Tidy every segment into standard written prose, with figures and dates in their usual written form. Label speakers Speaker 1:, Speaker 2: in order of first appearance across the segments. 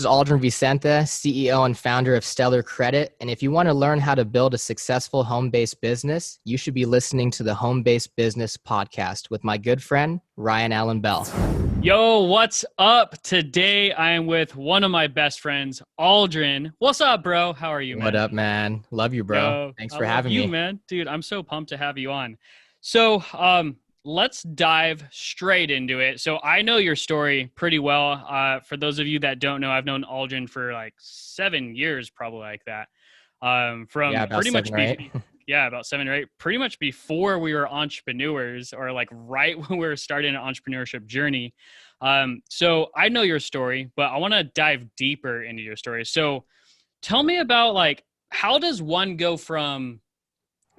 Speaker 1: This is Aldrin Vicente, CEO and founder of Stellar Credit. And if you want to learn how to build a successful home-based business, you should be listening to the Home-Based Business Podcast with my good friend, Ryan Allen Bell.
Speaker 2: Yo, what's up? Today I am with one of my best friends, Aldrin. What's up, bro? How are you, man?
Speaker 1: What up, man? Love you, bro.
Speaker 2: Yo,
Speaker 1: Thanks
Speaker 2: I
Speaker 1: for
Speaker 2: love
Speaker 1: having
Speaker 2: you,
Speaker 1: me.
Speaker 2: man. Dude, I'm so pumped to have you on. So, let's dive straight into it. So I know your story pretty well. For those of you that don't know, I've known Aldrin for like 7 years, probably like that. From
Speaker 1: About
Speaker 2: pretty much
Speaker 1: 7 or 8.
Speaker 2: yeah, about 7 or 8, pretty much before we were entrepreneurs, or like right when we were starting an entrepreneurship journey. So I know your story, but I want to dive deeper into your story. So tell me about, like, how does one go from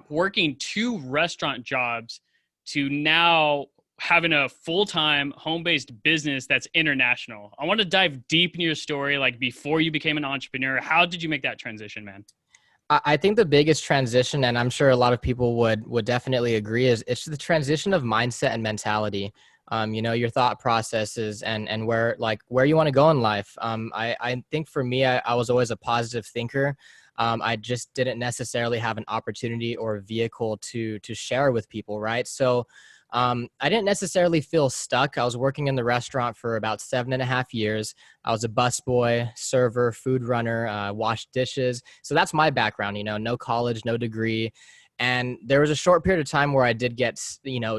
Speaker 2: working 2 restaurant jobs to now having a full-time home-based business that's international? I want to dive deep into your story, like before you became an entrepreneur. How did you make that transition, man?
Speaker 1: I think the biggest transition, and I'm sure a lot of people would definitely agree, is it's the transition of mindset and mentality. Your thought processes and where you want to go in life. I think for me, I was always a positive thinker. I just didn't necessarily have an opportunity or a vehicle to share with people, right? So I didn't necessarily feel stuck. I was working in the restaurant for about 7.5 years. I was a busboy, server, food runner, washed dishes. So that's my background, no college, no degree. And there was a short period of time where I did get,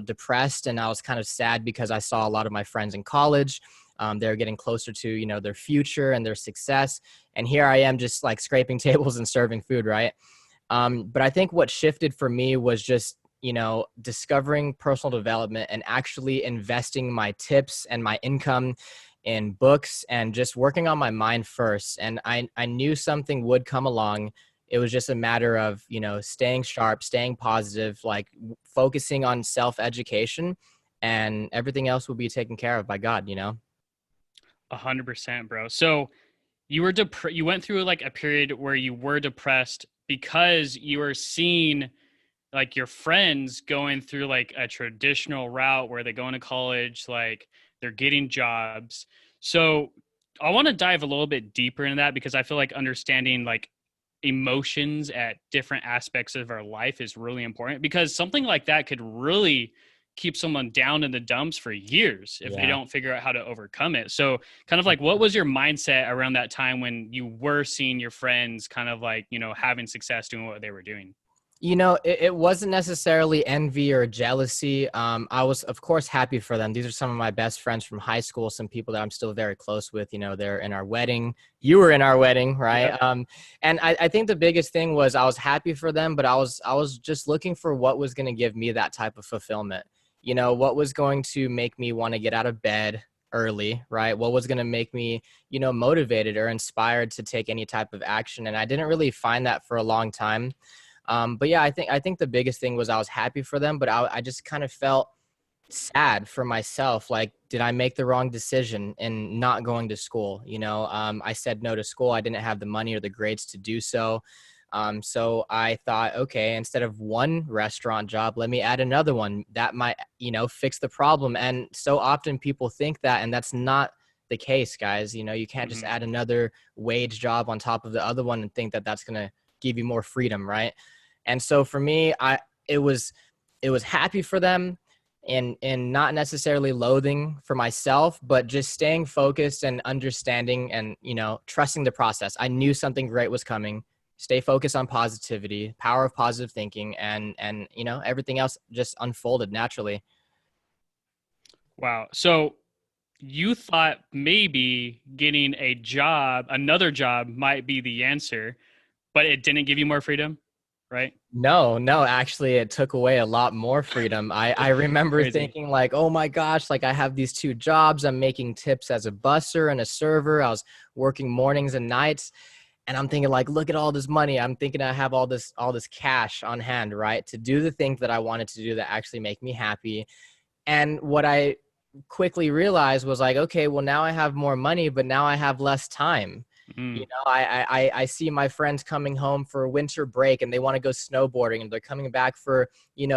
Speaker 1: depressed, and I was kind of sad because I saw a lot of my friends in college. They were getting closer to, their future and their success. And here I am just like scraping tables and serving food, right? But I think what shifted for me was just, discovering personal development and actually investing my tips and my income in books and just working on my mind first. And I knew something would come along. It was just a matter of, staying sharp, staying positive, like focusing on self-education, and everything else will be taken care of by God,
Speaker 2: 100%, bro. So you were you went through like a period where you were depressed because you were seeing like your friends going through like a traditional route where they're going to college, like they're getting jobs. So I want to dive a little bit deeper into that, because I feel like understanding like emotions at different aspects of our life is really important, because something like that could really keep someone down in the dumps for years if they don't figure out how to overcome it. So kind of like, what was your mindset around that time when you were seeing your friends kind of like, having success doing what they were doing?
Speaker 1: It wasn't necessarily envy or jealousy. I was, of course, happy for them. These are some of my best friends from high school, some people that I'm still very close with. They're in our wedding. You were in our wedding, right?
Speaker 2: Yep.
Speaker 1: And I think the biggest thing was I was happy for them, but I was just looking for what was going to give me that type of fulfillment. What was going to make me want to get out of bed early, right? What was going to make me, motivated or inspired to take any type of action. And I didn't really find that for a long time. But yeah, I think the biggest thing was I was happy for them, but I just kind of felt sad for myself. Like, did I make the wrong decision in not going to school? I said no to school. I didn't have the money or the grades to do so. So I thought, okay, instead of one restaurant job, let me add another one that might, fix the problem. And so often people think that, and that's not the case, guys. You can't just add another wage job on top of the other one and think that that's going to give you more freedom, right? And so for me, it was happy for them, and not necessarily loathing for myself, but just staying focused and understanding and, trusting the process. I knew something great was coming. Stay focused on positivity, power of positive thinking, and everything else just unfolded naturally.
Speaker 2: Wow. So you thought maybe getting a job, another job, might be the answer, but it didn't give you more freedom, right?
Speaker 1: No, actually it took away a lot more freedom. I remember
Speaker 2: Crazy.
Speaker 1: thinking like, oh my gosh, like I have these 2 jobs. I'm making tips as a busser and a server. I was working mornings and nights, and I'm thinking like, look at all this money. I'm thinking I have all this cash on hand, right? To do the things that I wanted to do that actually make me happy. And what I quickly realized was like, okay, well now I have more money, but now I have less time.
Speaker 2: Mm.
Speaker 1: I see my friends coming home for winter break and they want to go snowboarding, and they're coming back for,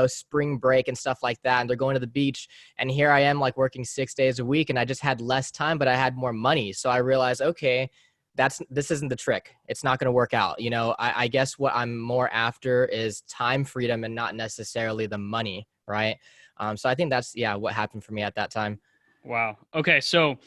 Speaker 1: spring break and stuff like that. And they're going to the beach. And here I am like working 6 days a week, and I just had less time, but I had more money. So I realized, okay, this isn't the trick. It's not going to work out. I guess what I'm more after is time freedom and not necessarily the money. Right. So I think that's, yeah, what happened for me at that time.
Speaker 2: Wow. Okay. So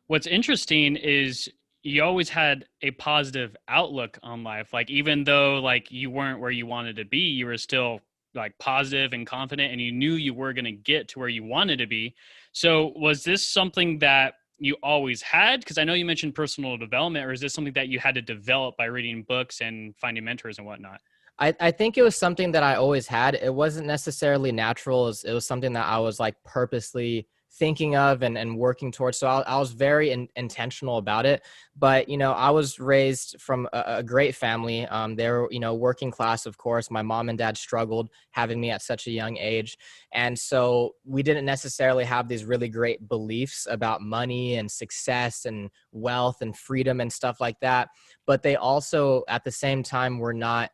Speaker 2: what's interesting is you always had a positive outlook on life. Like, even though like you weren't where you wanted to be, you were still like positive and confident, and you knew you were going to get to where you wanted to be. So was this something that you always had? Because I know you mentioned personal development, or is this something that you had to develop by reading books and finding mentors and whatnot?
Speaker 1: I think it was something that I always had. It wasn't necessarily natural. It was something that I was like purposely thinking of and working towards. So I was very intentional about it. But, I was raised from a great family. They were, working class, of course. My mom and dad struggled having me at such a young age. And so we didn't necessarily have these really great beliefs about money and success and wealth and freedom and stuff like that. But they also, at the same time, were not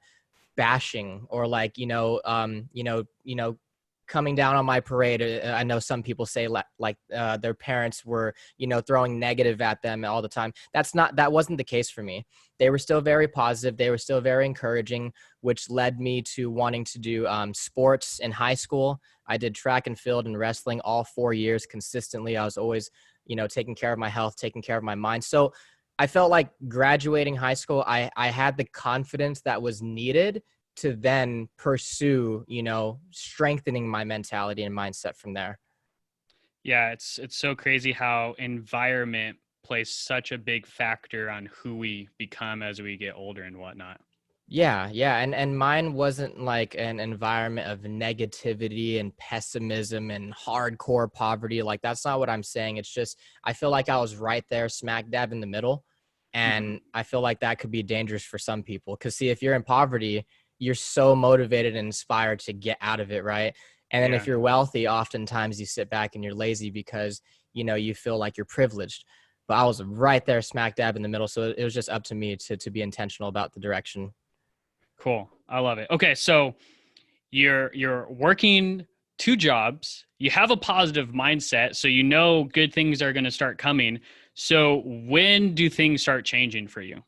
Speaker 1: bashing or like, coming down on my parade. I know some people say their parents were, throwing negative at them all the time. That wasn't the case for me. They were still very positive. They were still very encouraging, which led me to wanting to do sports in high school. I did track and field and wrestling all 4 years consistently. I was always, taking care of my health, taking care of my mind. So I felt like graduating high school, I had the confidence that was needed to then pursue, strengthening my mentality and mindset from there.
Speaker 2: Yeah, it's so crazy how environment plays such a big factor on who we become as we get older and whatnot.
Speaker 1: Yeah, yeah. And mine wasn't like an environment of negativity and pessimism and hardcore poverty. Like, that's not what I'm saying. It's just, I feel like I was right there, smack dab in the middle.
Speaker 2: Hmm.
Speaker 1: And I feel like that could be dangerous for some people. Because, see, if you're in poverty, you're so motivated and inspired to get out of it, right? And then if
Speaker 2: Yeah.
Speaker 1: you're wealthy, oftentimes you sit back and you're lazy because, you feel like you're privileged. But I was right there, smack dab in the middle. So it was just up to me to be intentional about the direction.
Speaker 2: Cool. I love it. Okay, so you're working two jobs. You have a positive mindset, so you know good things are going to start coming. So when do things start changing for you?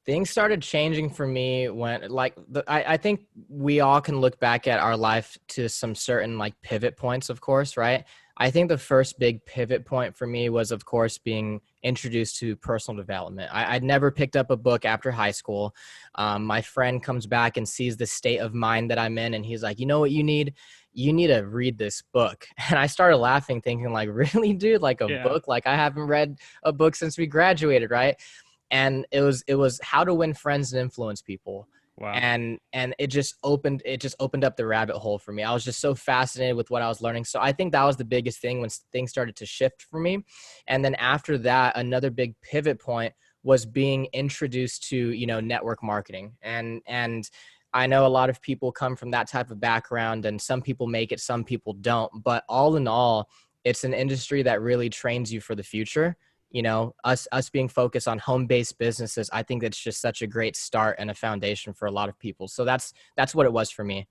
Speaker 1: Things started changing for me when, like, I think we all can look back at our life to some certain like pivot points, of course, right? I think the first big pivot point for me was, of course, being introduced to personal development. I'd never picked up a book after high school. My friend comes back and sees the state of mind that I'm in, and he's like, "You know what you need? You need to read this book." And I started laughing, thinking like, "Really, dude? Like a
Speaker 2: Yeah.
Speaker 1: book? Like, I haven't read a book since we graduated, right?" And it was How to Win Friends and Influence People.
Speaker 2: Wow.
Speaker 1: And it just opened up the rabbit hole for me. I was just so fascinated with what I was learning. So I think that was the biggest thing when things started to shift for me. And then after that, another big pivot point was being introduced to, network marketing. And I know a lot of people come from that type of background, and some people make it, some people don't. But all in all, it's an industry that really trains you for the future. Us being focused on home-based businesses, I think that's just such a great start and a foundation for a lot of people. So that's what it was for me.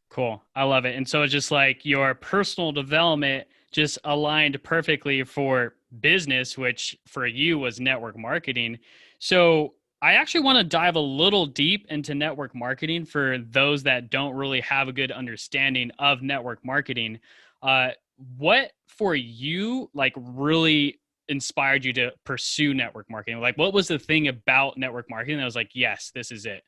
Speaker 2: Cool. I love it. And so it's just like your personal development just aligned perfectly for business, which for you was network marketing. So I actually want to dive a little deep into network marketing for those that don't really have a good understanding of network marketing. Uh, what for you like really inspired you to pursue network marketing? Like, what was the thing about network marketing that was like, yes, this is it?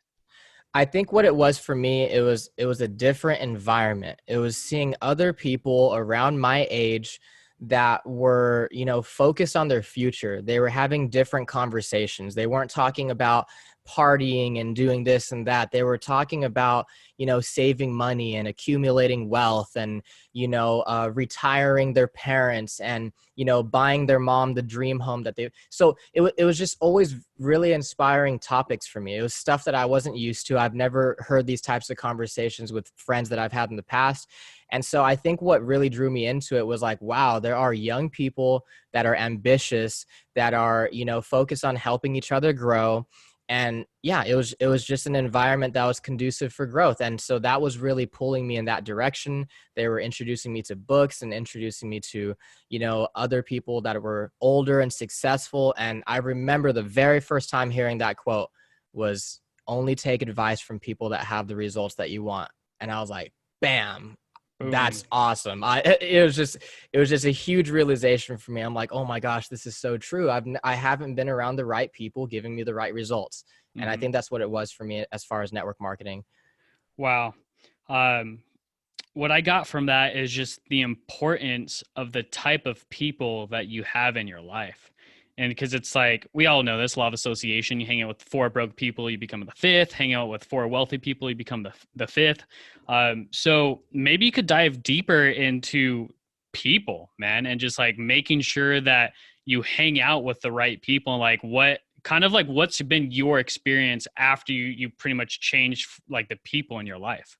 Speaker 1: I think what it was for me, it was a different environment. It was seeing other people around my age that were, focused on their future. They were having different conversations. They weren't talking about partying and doing this and that. They were talking about, saving money and accumulating wealth and, retiring their parents and, buying their mom the dream home that they. So it was just always really inspiring topics for me. It was stuff that I wasn't used to. I've never heard these types of conversations with friends that I've had in the past. And so I think what really drew me into it was like, wow, there are young people that are ambitious, that are, focused on helping each other grow. And yeah, it was just an environment that was conducive for growth. And so that was really pulling me in that direction. They were introducing me to books and introducing me to, other people that were older and successful. And I remember the very first time hearing that quote was, only take advice from people that have the results that you want. And I was like, bam,
Speaker 2: Boom.
Speaker 1: that's awesome. It was just a huge realization for me. I'm like, oh my gosh, this is so true. I haven't been around the right people giving me the right results. And I
Speaker 2: Hmm.
Speaker 1: think that's what it was for me as far as network marketing.
Speaker 2: Wow. Um, what I got from that is just the importance of the type of people that you have in your life. And because it's like, we all know this law of association. You hang out with four broke people, you become the fifth. Hang out with four wealthy people, you become the fifth. So maybe you could dive deeper into people, man, and just like making sure that you hang out with the right people. Like what's been your experience after you pretty much changed like the people in your life?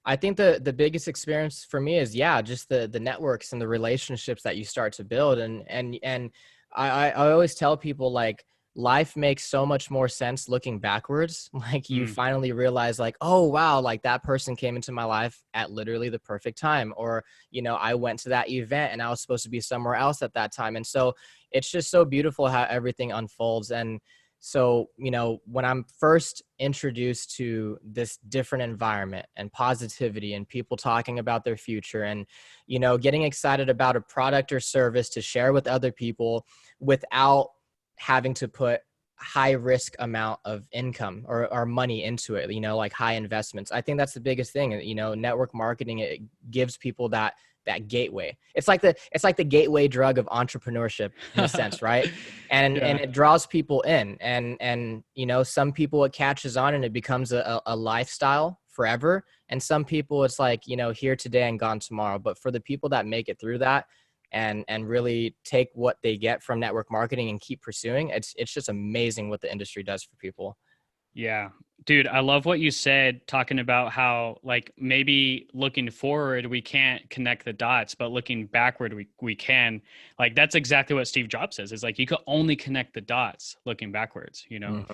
Speaker 1: I think the biggest experience for me is, yeah, just the networks and the relationships that you start to build. And I always tell people, like, life makes so much more sense looking backwards. Like, you
Speaker 2: Mm.
Speaker 1: finally realize, like, oh wow, like that person came into my life at literally the perfect time. Or, I went to that event and I was supposed to be somewhere else at that time. And so it's just so beautiful how everything unfolds. And so, when I'm first introduced to this different environment and positivity and people talking about their future and, getting excited about a product or service to share with other people without having to put high risk amount of income or money into it, like high investments. I think that's the biggest thing. Network marketing, it gives people that gateway. It's like the gateway drug of entrepreneurship in a sense, right? And
Speaker 2: Yeah.
Speaker 1: it draws people in, and some people it catches on and it becomes a lifestyle forever, and some people it's like, here today and gone tomorrow. But for the people that make it through that and really take what they get from network marketing and keep pursuing, it's just amazing what the industry does for people.
Speaker 2: Yeah. Dude, I love what you said talking about how like maybe looking forward we can't connect the dots, but looking backward we can. Like that's exactly what Steve Jobs says. Is like you could only connect the dots looking backwards,
Speaker 1: Mhm.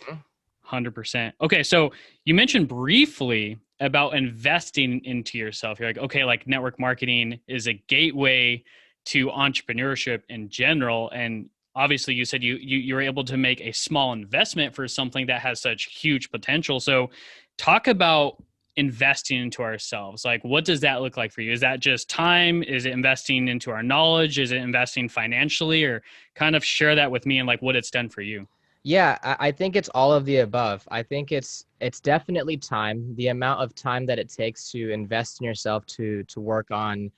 Speaker 2: 100%. Okay, so you mentioned briefly about investing into yourself. You're like, okay, like network marketing is a gateway to entrepreneurship in general, and obviously you said you were able to make a small investment for something that has such huge potential. So talk about investing into ourselves. Like what does that look like for you? Is that just time? Is it investing into our knowledge? Is it investing financially? Or kind of share that with me and like what it's done for you.
Speaker 1: Yeah, I think it's all of the above. I think it's definitely time, the amount of time that it takes to invest in yourself to work on,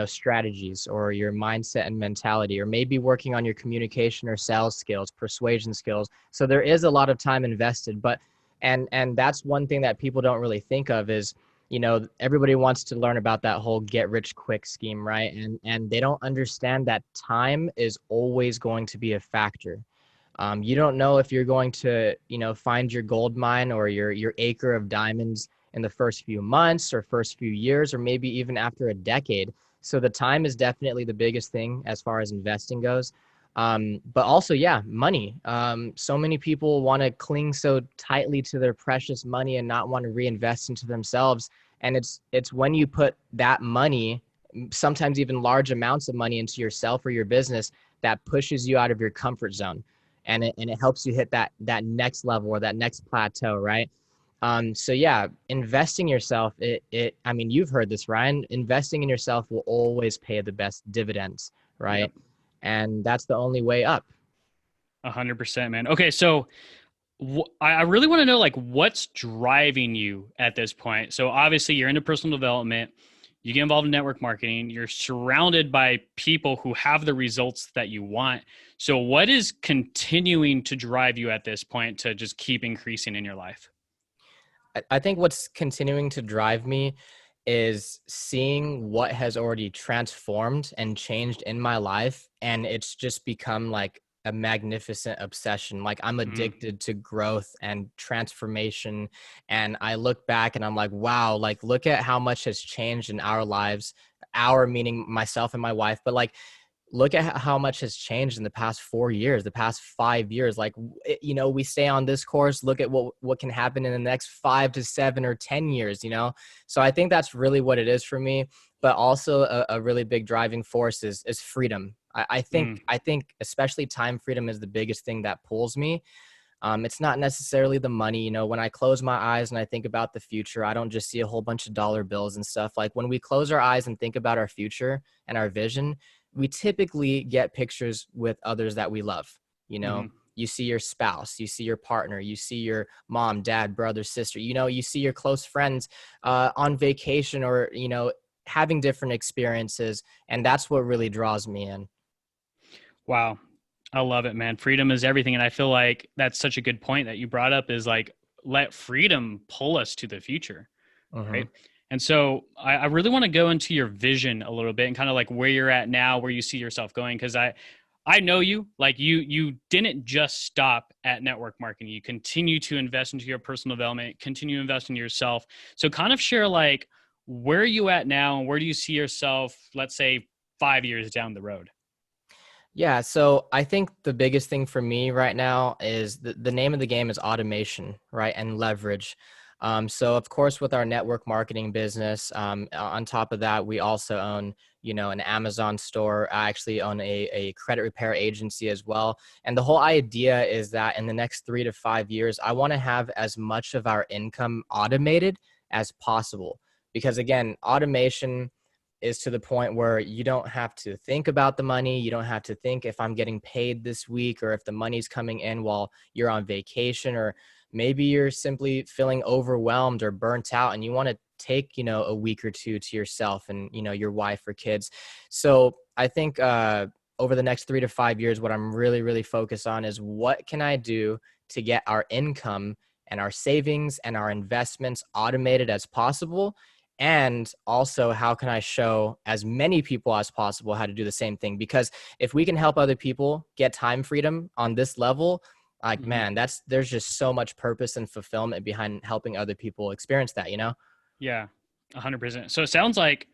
Speaker 1: strategies or your mindset and mentality, or maybe working on your communication or sales skills, persuasion skills. So there is a lot of time invested, but and that's one thing that people don't really think of is, everybody wants to learn about that whole get rich quick scheme, right? And they don't understand that time is always going to be a factor. You don't know if you're going to, find your gold mine or your acre of diamonds in the first few months or first few years, or maybe even after a decade. So the time is definitely the biggest thing as far as investing goes. But also, yeah, money. So many people want to cling so tightly to their precious money and not want to reinvest into themselves. And it's when you put that money, sometimes even large amounts of money, into yourself or your business, that pushes you out of your comfort zone, and it helps you hit that next level or that next plateau, right? So yeah, investing yourself, I mean, you've heard this, Ryan, investing in yourself will always pay the best dividends,
Speaker 2: Yep.
Speaker 1: right? And that's the only way up.
Speaker 2: 100%, man. Okay, so I really want to know like what's driving you at this point. So obviously you're into personal development, you get involved in network marketing, you're surrounded by people who have the results that you want. So what is continuing to drive you at this point to just keep increasing in your life?
Speaker 1: I think what's continuing to drive me is seeing what has already transformed and changed in my life. And it's just become like a magnificent obsession. Like, I'm
Speaker 2: Mm,
Speaker 1: addicted to growth and transformation. And I look back and I'm like, wow, like, look at how much has changed in our lives, our meaning myself and my wife. But like, look at how much has changed in the past 4 years, the past 5 years. Like, we stay on this course, look at what can happen in the next 5 to 7 or 10 years, So I think that's really what it is for me. But also a really big driving force is freedom. I think especially time freedom is the biggest thing that pulls me. It's not necessarily the money. When I close my eyes and I think about the future, I don't just see a whole bunch of dollar bills and stuff. Like, when we close our eyes and think about our future and our vision, we typically get pictures with others that we love.
Speaker 2: Mm-hmm.
Speaker 1: You see your spouse, you see your partner, you see your mom, dad, brother, sister, you see your close friends on vacation, or, having different experiences. And that's what really draws me in.
Speaker 2: Wow. I love it, man. Freedom is everything. And I feel like that's such a good point that you brought up, is like, let freedom pull us to the future.
Speaker 1: Mm-hmm.
Speaker 2: Right. And so I really want to go into your vision a little bit and kind of like where you're at now, where you see yourself going. Cause I know you, like you didn't just stop at network marketing. You continue to invest into your personal development, continue to invest in yourself. So kind of share, like, where are you at now and where do you see yourself, let's say 5 years down the road?
Speaker 1: Yeah, so I think the biggest thing for me right now is the name of the game is automation, right? And leverage. So of course, with our network marketing business, on top of that, we also own, an Amazon store. I actually own a credit repair agency as well. And the whole idea is that in the next 3 to 5 years, I want to have as much of our income automated as possible. Because again, automation is to the point where you don't have to think about the money. You don't have to think if I'm getting paid this week, or if the money's coming in while you're on vacation, or maybe you're simply feeling overwhelmed or burnt out and you want to take, a week or two to yourself and, your wife or kids. So I think over the next 3 to 5 years, what I'm really, really focused on is what can I do to get our income and our savings and our investments automated as possible. And also, how can I show as many people as possible how to do the same thing? Because if we can help other people get time freedom on this level, like,
Speaker 2: Mm-hmm.
Speaker 1: man, there's just so much purpose and fulfillment behind helping other people experience that.
Speaker 2: Yeah, 100%. So it sounds like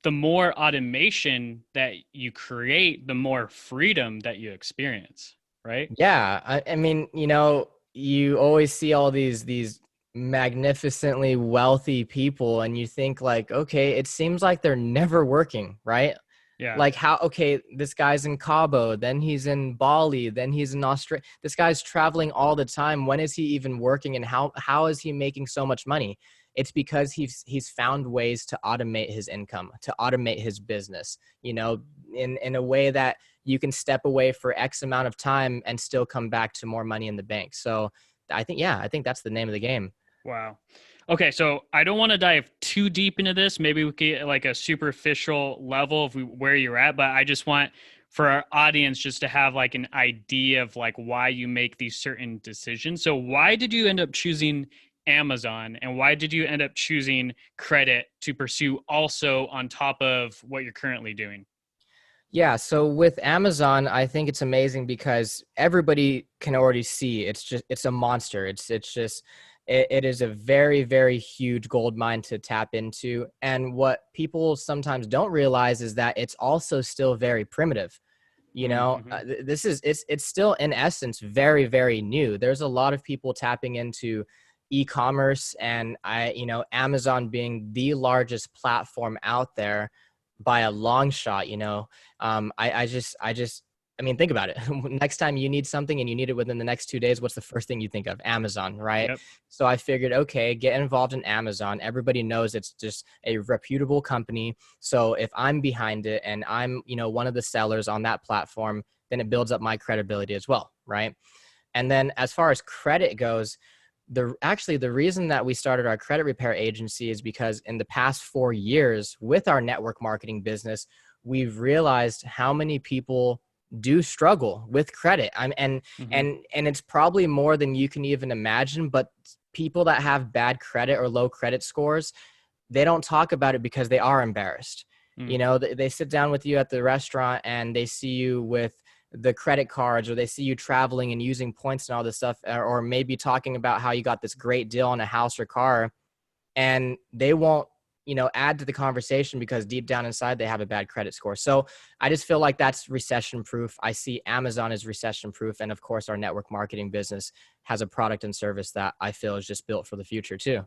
Speaker 2: the more automation that you create, the more freedom that you experience, right?
Speaker 1: Yeah. I mean, you always see all these magnificently wealthy people and you think like, okay, it seems like they're never working, right?
Speaker 2: Yeah.
Speaker 1: Like, how, okay, this guy's in Cabo, then he's in Bali, then he's in Australia. This guy's traveling all the time. When is he even working, and how is he making so much money? It's because he's found ways to automate his income, to automate his business, in a way that you can step away for X amount of time and still come back to more money in the bank. So I think that's the name of the game.
Speaker 2: Wow. Okay, so I don't want to dive too deep into this. Maybe we get like a superficial level of where you're at, but I just want for our audience just to have like an idea of like why you make these certain decisions. So why did you end up choosing Amazon, and why did you end up choosing credit to pursue also on top of what you're currently doing?
Speaker 1: Yeah, so with Amazon, I think it's amazing because everybody can already see it's a monster. It is a very, very huge gold mine to tap into. And what people sometimes don't realize is that it's also still very primitive.
Speaker 2: Mm-hmm.
Speaker 1: It's still in essence very, very new. There's a lot of people tapping into e-commerce, and Amazon being the largest platform out there by a long shot. I mean, think about it. Next time you need something and you need it within the next 2 days, what's the first thing you think of? Amazon, right?
Speaker 2: Yep.
Speaker 1: So I figured, okay, get involved in Amazon. Everybody knows it's just a reputable company. So if I'm behind it and I'm, one of the sellers on that platform, then it builds up my credibility as well, right? And then as far as credit goes, the reason that we started our credit repair agency is because in the past 4 years with our network marketing business, we've realized how many people do struggle with credit.
Speaker 2: Mm-hmm.
Speaker 1: And it's probably more than you can even imagine, but people that have bad credit or low credit scores, they don't talk about it because they are embarrassed.
Speaker 2: Mm.
Speaker 1: They sit down with you at the restaurant and they see you with the credit cards, or they see you traveling and using points and all this stuff, or maybe talking about how you got this great deal on a house or car, and they won't add to the conversation because deep down inside they have a bad credit score. So I just feel like that's recession proof. I see Amazon as recession proof. And of course, our network marketing business has a product and service that I feel is just built for the future too.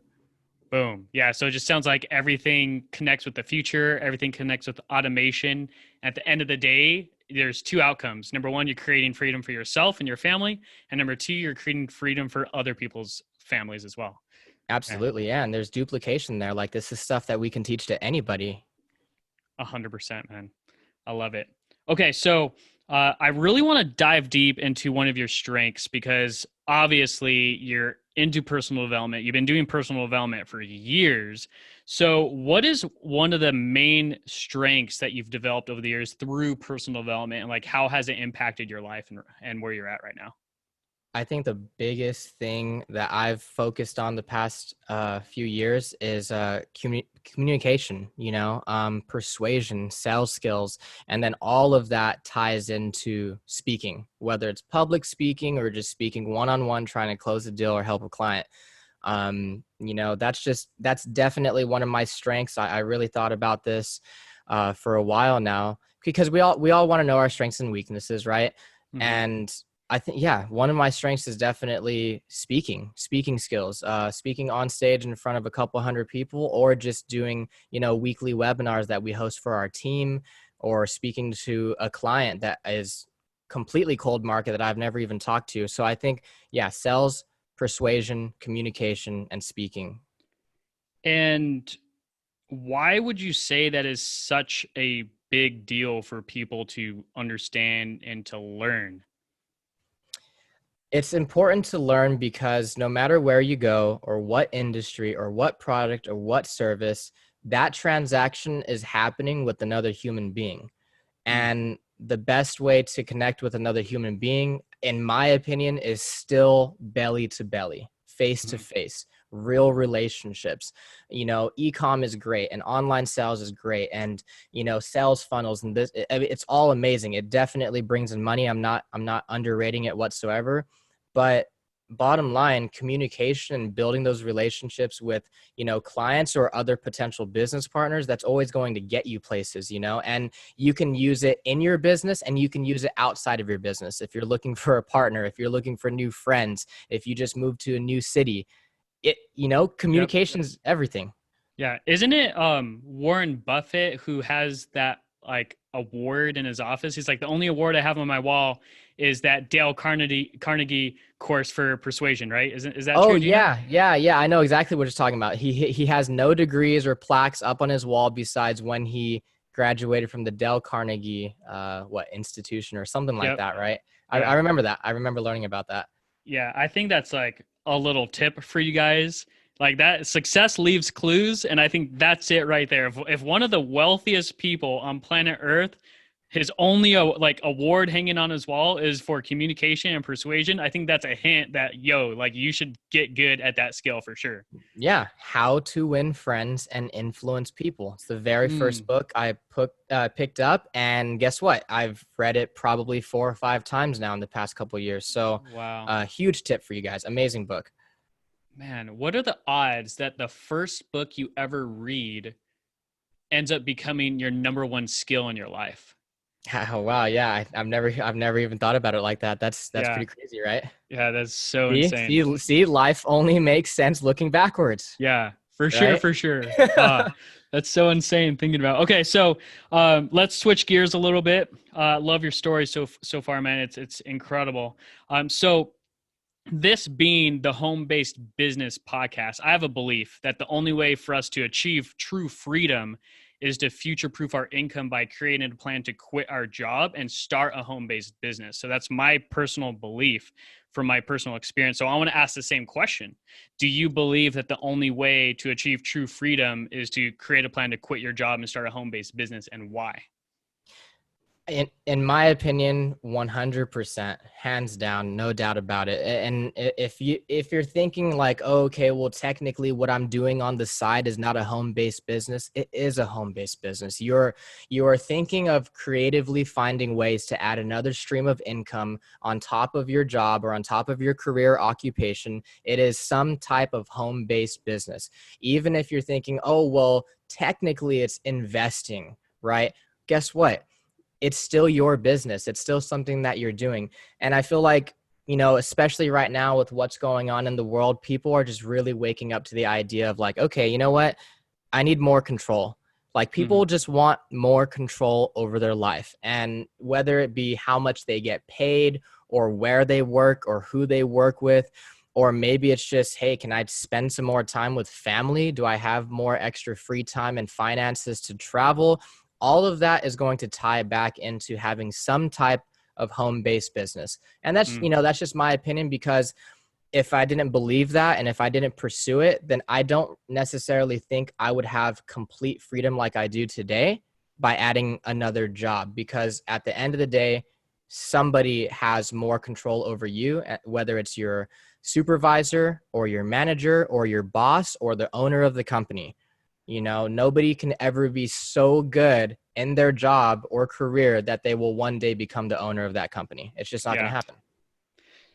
Speaker 2: Boom. Yeah. So it just sounds like everything connects with the future. Everything connects with automation. At the end of the day, there's two outcomes. Number one, you're creating freedom for yourself and your family. And number two, you're creating freedom for other people's families as well.
Speaker 1: Absolutely. Yeah. And there's duplication there. Like this is stuff that we can teach to anybody.
Speaker 2: 100%, man. I love it. Okay. So I really want to dive deep into one of your strengths because obviously you're into personal development. You've been doing personal development for years. So what is one of the main strengths that you've developed over the years through personal development, and like how has it impacted your life and where you're at right now?
Speaker 1: I think the biggest thing that I've focused on the past few years is communication, persuasion, sales skills, and then all of that ties into speaking, whether it's public speaking or just speaking one-on-one, trying to close a deal or help a client. That's definitely one of my strengths. I really thought about this for a while now because we all want to know our strengths and weaknesses, right?
Speaker 2: Mm-hmm.
Speaker 1: And I think, yeah, one of my strengths is definitely speaking skills, speaking on stage in front of a couple hundred people, or just doing, weekly webinars that we host for our team, or speaking to a client that is completely cold market that I've never even talked to. So I think, yeah, sales, persuasion, communication, and speaking.
Speaker 2: And why would you say that is such a big deal for people to understand and to learn?
Speaker 1: It's important to learn because no matter where you go or what industry or what product or what service, that transaction is happening with another human being. And the best way to connect with another human being, in my opinion, is still belly to belly, face to face, real relationships. E-com is great and online sales is great. And, sales funnels and this, it's all amazing. It definitely brings in money. I'm not underrating it whatsoever. But bottom line, communication and building those relationships with, clients or other potential business partners, that's always going to get you places, and you can use it in your business and you can use it outside of your business. If you're looking for a partner, if you're looking for new friends, if you just moved to a new city, communication's everything.
Speaker 2: Yeah. Isn't it Warren Buffett who has that like award in his office? He's like, the only award I have on my wall is that Dale Carnegie course for persuasion, right? Is that true?
Speaker 1: Oh, yeah. I know exactly what you're talking about. He has no degrees or plaques up on his wall besides when he graduated from the Dale Carnegie institution or something like that, right? I remember that. I remember learning about that.
Speaker 2: Yeah, I think that's like a little tip for you guys. Like that, success leaves clues, and I think that's it right there. If one of the wealthiest people on planet Earth, his only award hanging on his wall is for communication and persuasion, I think that's a hint that you should get good at that skill for sure.
Speaker 1: Yeah, How to Win Friends and Influence People. It's the very first book I picked up, and guess what? I've read it probably 4 or 5 times now in the past couple of years. So,
Speaker 2: wow,
Speaker 1: huge tip for you guys. Amazing book.
Speaker 2: Man, what are the odds that the first book you ever read ends up becoming your number one skill in your life?
Speaker 1: Oh, wow. Yeah. I've never even thought about it like that. That's pretty crazy, right?
Speaker 2: Yeah. That's so insane.
Speaker 1: See, life only makes sense looking backwards.
Speaker 2: Yeah, for sure.
Speaker 1: Right?
Speaker 2: For sure. That's so insane thinking about. Okay. So, let's switch gears a little bit. Love your story so far, man. It's incredible. So this being the home-based business podcast, I have a belief that the only way for us to achieve true freedom is to future-proof our income by creating a plan to quit our job and start a home-based business. So that's my personal belief from my personal experience. So I want to ask the same question. Do you believe that the only way to achieve true freedom is to create a plan to quit your job and start a home-based business, and why?
Speaker 1: In my opinion, 100%, hands down, no doubt about it. And if you're thinking like, oh, okay, well, technically what I'm doing on the side is not a home-based business, it is a home-based business. You're thinking of creatively finding ways to add another stream of income on top of your job or on top of your career occupation. It is some type of home-based business. Even if you're thinking, oh, well, technically it's investing, right? Guess what? It's still your business. It's still something that you're doing. And I feel like, especially right now with what's going on in the world, people are just really waking up to the idea of like, okay, you know what? I need more control. Like
Speaker 2: Hmm.
Speaker 1: people just want more control over their life. And whether it be how much they get paid or where they work or who they work with, or maybe it's just, hey, can I spend some more time with family? Do I have more extra free time and finances to travel? All of that is going to tie back into having some type of home-based business. And that's just my opinion, because if I didn't believe that and if I didn't pursue it, then I don't necessarily think I would have complete freedom like I do today by adding another job. Because at the end of the day, somebody has more control over you, whether it's your supervisor or your manager or your boss or the owner of the company. Nobody can ever be so good in their job or career that they will one day become the owner of that company. It's just not going to
Speaker 2: Yeah.
Speaker 1: happen.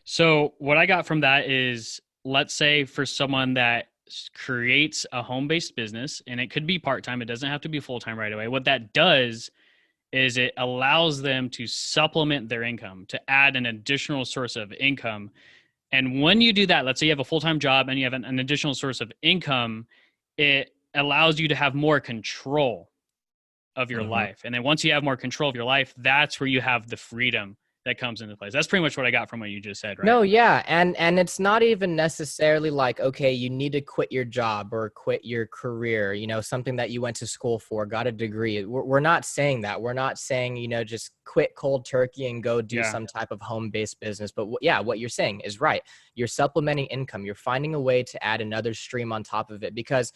Speaker 2: So what I got from that is, let's say for someone that creates a home-based business, and it could be part-time, it doesn't have to be full-time right away. What that does is it allows them to supplement their income, to add an additional source of income. And when you do that, let's say you have a full-time job and you have an additional source of income, it allows you to have more control of your
Speaker 1: Mm-hmm.
Speaker 2: life. And then once you have more control of your life, that's where you have the freedom that comes into place. That's pretty much what I got from what you just said, right?
Speaker 1: No, yeah, and it's not even necessarily like, okay, you need to quit your job or quit your career, something that you went to school for, got a degree. We're not saying that. We're not saying, just quit cold turkey and go do
Speaker 2: Yeah.
Speaker 1: some type of home-based business. But yeah, what you're saying is right. You're supplementing income. You're finding a way to add another stream on top of it, because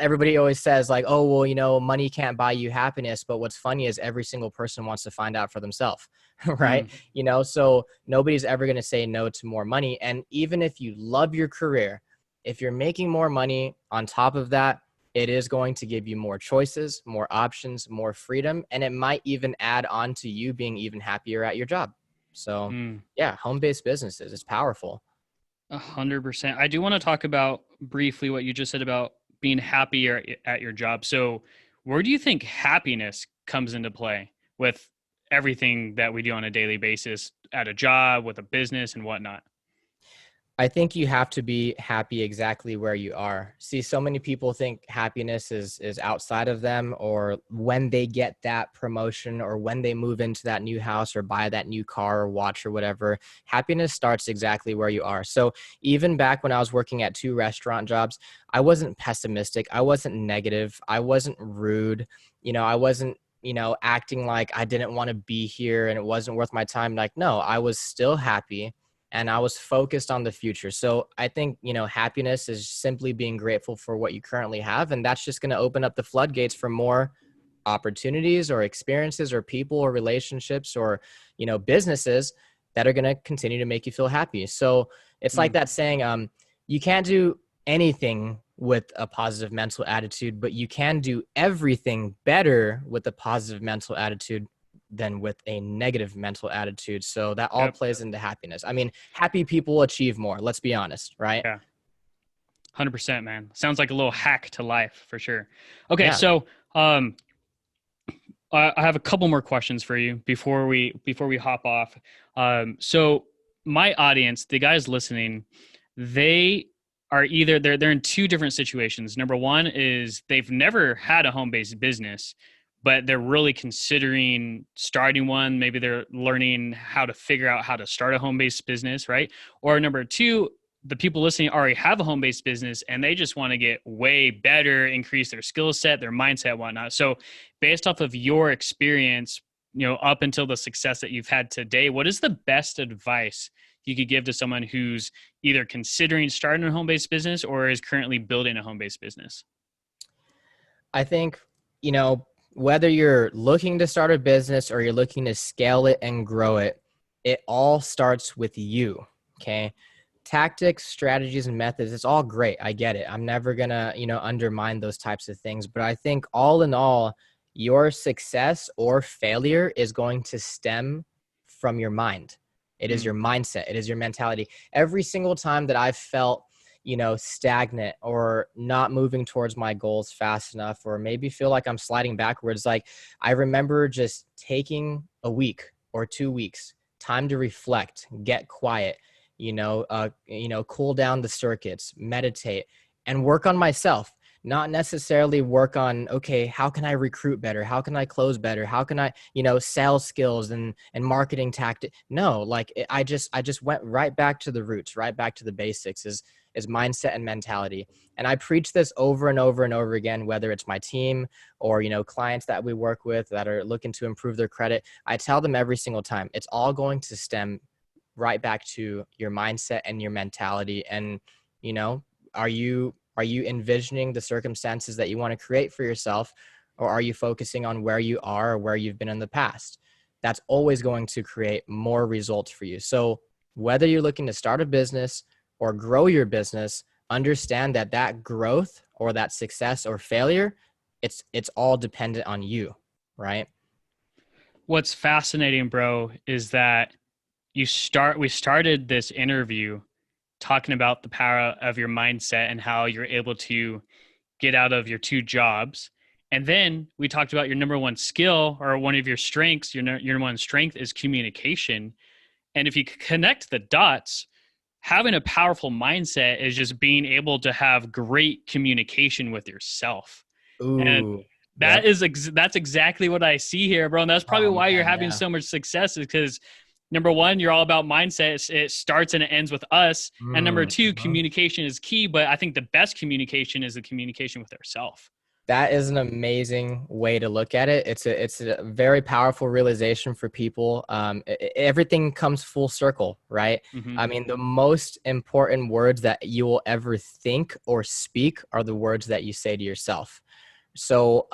Speaker 1: everybody always says like, oh, well, money can't buy you happiness. But what's funny is every single person wants to find out for themselves, right?
Speaker 2: Mm,
Speaker 1: So nobody's ever going to say no to more money. And even if you love your career, if you're making more money on top of that, it is going to give you more choices, more options, more freedom. And it might even add on to you being even happier at your job. So
Speaker 2: mm.
Speaker 1: yeah, home-based businesses, it's powerful.
Speaker 2: 100%. I do want to talk about briefly what you just said about being happier at your job. So, where do you think happiness comes into play with everything that we do on a daily basis at a job, with a business, and whatnot?
Speaker 1: I think you have to be happy exactly where you are. See, so many people think happiness is outside of them, or when they get that promotion, or when they move into that new house or buy that new car or watch or whatever. Happiness starts exactly where you are. So even back when I was working at 2 restaurant jobs, I wasn't pessimistic. I wasn't negative. I wasn't rude. I wasn't acting like I didn't want to be here and it wasn't worth my time. Like, no, I was still happy and I was focused on the future. So I think, happiness is simply being grateful for what you currently have. And that's just going to open up the floodgates for more opportunities or experiences or people or relationships or, businesses that are going to continue to make you feel happy. So it's like
Speaker 2: Mm,
Speaker 1: that saying, you can't do anything with a positive mental attitude, but you can do everything better with a positive mental attitude than with a negative mental attitude. So that all
Speaker 2: yep.
Speaker 1: plays into happiness. I mean, happy people achieve more. Let's be honest, right?
Speaker 2: Yeah. 100%, man. Sounds like a little hack to life for sure. Okay,
Speaker 1: Yeah.
Speaker 2: so um, I have a couple more questions for you before we hop off. So my audience, the guys listening, they are either they're in two different situations. Number one is they've never had a home based business, but they're really considering starting one. Maybe they're learning how to figure out how to start a home based business, right? Or number two, the people listening already have a home based business and they just want to get way better, increase their skill set, their mindset, whatnot. So based off of your experience, up until the success that you've had today, what is the best advice you could give to someone who's either considering starting a home-based business or is currently building a home-based business?
Speaker 1: I think, you know, whether you're looking to start a business or you're looking to scale it and grow it, it all starts with you. Okay. Tactics, strategies, and methods, it's all great. I get it. I'm never going to, undermine those types of things. But I think all in all, your success or failure is going to stem from your mind. It is your mindset. It is your mentality. Every single time that I've felt, stagnant or not moving towards my goals fast enough, or maybe feel like I'm sliding backwards, like I remember just taking a week or 2 weeks, time to reflect, get quiet, cool down the circuits, meditate, and work on myself. Not necessarily work on, okay, how can I recruit better? How can I close better? How can I, sales skills and marketing tactic? No, like I just went right back to the roots, right back to the basics is mindset and mentality. And I preach this over and over and over again, whether it's my team or, clients that we work with that are looking to improve their credit. I tell them every single time, it's all going to stem right back to your mindset and your mentality. And, are you envisioning the circumstances that you want to create for yourself, or are you focusing on where you are or where you've been in the past? That's always going to create more results for you. So whether you're looking to start a business or grow your business, understand that growth or that success or failure, it's all dependent on you, right?
Speaker 2: What's fascinating, bro, is that we started this interview talking about the power of your mindset and how you're able to get out of your two jobs. And then we talked about your number one skill, or one of your strengths. Your number one strength is communication. And if you connect the dots, having a powerful mindset is just being able to have great communication with yourself. And
Speaker 1: Ooh,
Speaker 2: that
Speaker 1: yep.
Speaker 2: is that's exactly what I see here, bro. And that's probably
Speaker 1: Oh
Speaker 2: why you're
Speaker 1: man,
Speaker 2: having
Speaker 1: yeah.
Speaker 2: so much success, is because number one, you're all about mindset. It starts and it ends with us. And number two,
Speaker 1: Mhm.
Speaker 2: communication is key. But I think the best communication is the communication with ourselves.
Speaker 1: That is an amazing way to look at it. It's a very powerful realization for people. Everything comes full circle, right?
Speaker 2: Mm-hmm.
Speaker 1: I mean, the most important words that you will ever think or speak are the words that you say to yourself. So,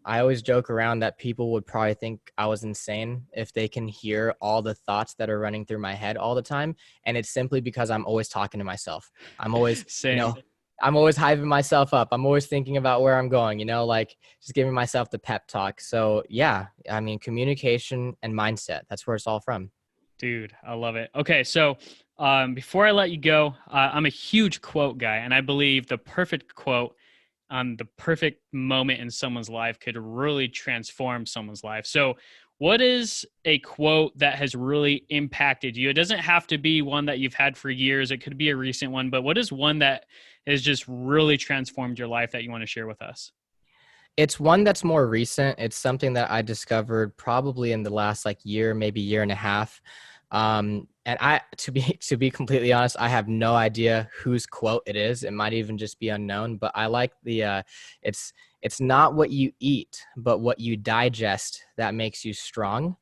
Speaker 1: I always joke around that people would probably think I was insane if they can hear all the thoughts that are running through my head all the time. And it's simply because I'm always talking to myself. I'm always,
Speaker 2: Same.
Speaker 1: I'm always hyping myself up. I'm always thinking about where I'm going, like just giving myself the pep talk. So yeah, I mean, communication and mindset, that's where it's all from.
Speaker 2: Dude, I love it. Okay, so before I let you go, I'm a huge quote guy, and I believe the perfect quote on the perfect moment in someone's life could really transform someone's life. So, what is a quote that has really impacted you? It doesn't have to be one that you've had for years, it could be a recent one, but what is one that has just really transformed your life that you want to share with us?
Speaker 1: It's one that's more recent. It's something that I discovered probably in the last like year, maybe year and a half. And to be completely honest, I have no idea whose quote it is. It might even just be unknown, but I like it's it's not what you eat, but what you digest that makes you strong.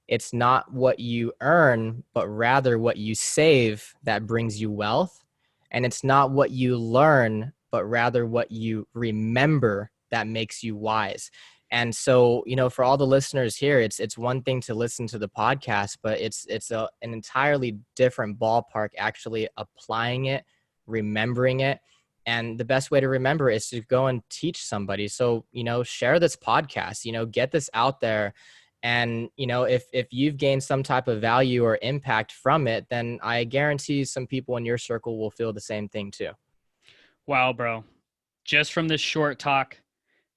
Speaker 1: It's not what you earn, but rather what you save that brings you wealth. And it's not what you learn, but rather what you remember that makes you wise. And so, for all the listeners here, it's one thing to listen to the podcast, but an entirely different ballpark actually applying it, remembering it. And the best way to remember it is to go and teach somebody. So, share this podcast, get this out there. And, if you've gained some type of value or impact from it, then I guarantee some people in your circle will feel the same thing too.
Speaker 2: Wow, bro. Just from this short talk,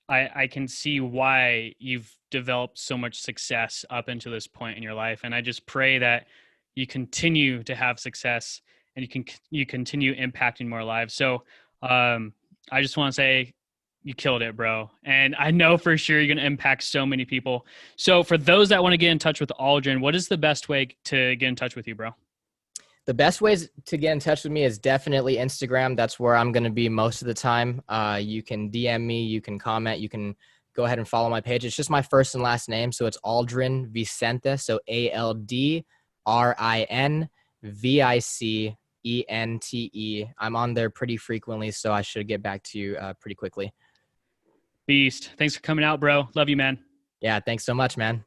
Speaker 2: I can see why you've developed so much success up until this point in your life. And I just pray that you continue to have success and you continue impacting more lives. So I just want to say you killed it, bro. And I know for sure you're going to impact so many people. So for those that want to get in touch with Aldrin, what is the best way to get in touch with you, bro?
Speaker 1: The best ways to get in touch with me is definitely Instagram. That's where I'm going to be most of the time. You can DM me, you can comment, you can go ahead and follow my page. It's just my first and last name. So it's Aldrin Vicente. So AldrinVicente. I'm on there pretty frequently, so I should get back to you pretty quickly.
Speaker 2: Beast. Thanks for coming out, bro. Love you, man.
Speaker 1: Yeah, thanks so much, man.